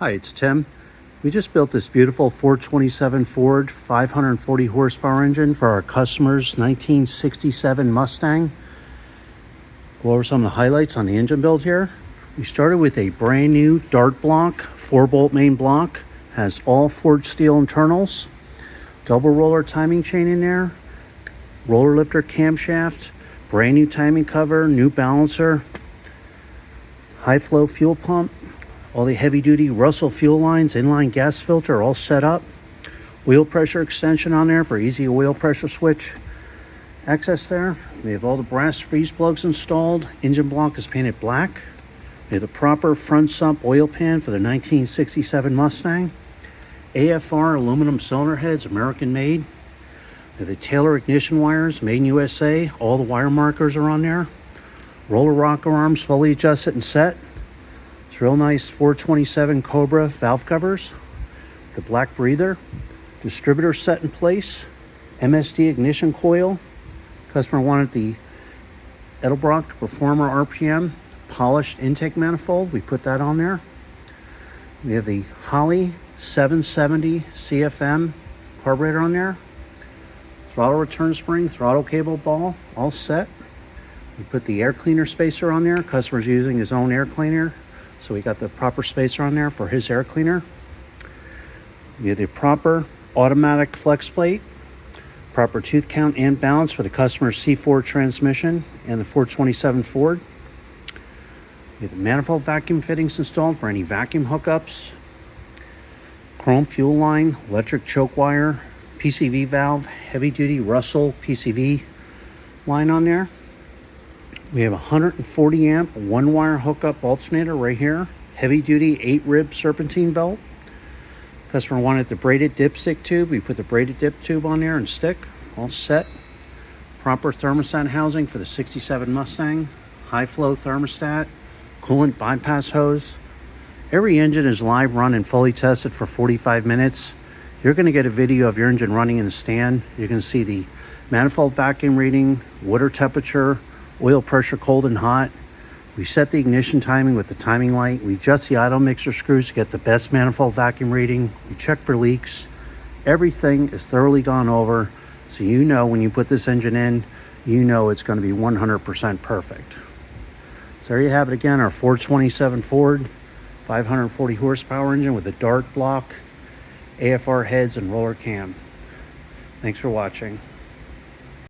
Hi, it's Tim. We just built this beautiful 427 Ford 540 horsepower engine for our customer's 1967 Mustang. Go over some of the highlights on the engine build here. We started with a brand new dart block, 4-bolt main block, has all forged steel internals, double roller timing chain in there, roller lifter camshaft, brand new timing cover, new balancer, high flow fuel pump, all the heavy duty Russell fuel lines, inline gas filter all set up, oil pressure extension on there for easy oil pressure switch access there. We have all the brass freeze plugs installed. Engine block is painted black. We have the proper front sump oil pan for the 1967 Mustang. AFR aluminum cylinder heads, American made. We have the Taylor ignition wires, made in USA. All the wire markers are on there. Roller rocker arms fully adjusted and set. It's real nice 427 Cobra valve covers. The black breather. Distributor set in place. MSD ignition coil. Customer wanted the Edelbrock Performer RPM polished intake manifold. We put that on there. We have the Holley 770 CFM carburetor on there. Throttle return spring, throttle cable ball, all set. We put the air cleaner spacer on there. Customer's using his own air cleaner, so we got the proper spacer on there for his air cleaner. We have the proper automatic flex plate, proper tooth count and balance for the customer's C4 transmission and the 427 Ford. We have the manifold vacuum fittings installed for any vacuum hookups, chrome fuel line, electric choke wire, PCV valve, heavy duty Russell PCV line on there. We have a 140 amp one wire hookup alternator right here, heavy duty 8-rib serpentine belt. Customer wanted the braided dipstick tube. We put the braided dip tube on there and stick, all set. Proper thermostat housing for the 67 Mustang, high flow thermostat, coolant bypass hose. Every engine is live run and fully tested for 45 minutes. You're going to get a video of your engine running in a stand. You can see the manifold vacuum reading, water temperature, oil pressure cold and hot. We set the ignition timing with the timing light. We adjust the idle mixer screws to get the best manifold vacuum reading. We check for leaks. Everything is thoroughly gone over, so you know when you put this engine in, you know it's going to be 100% perfect. So there you have it again, our 427 Ford 540 horsepower engine with a dart block, AFR heads, and Rollercam. Thanks for watching.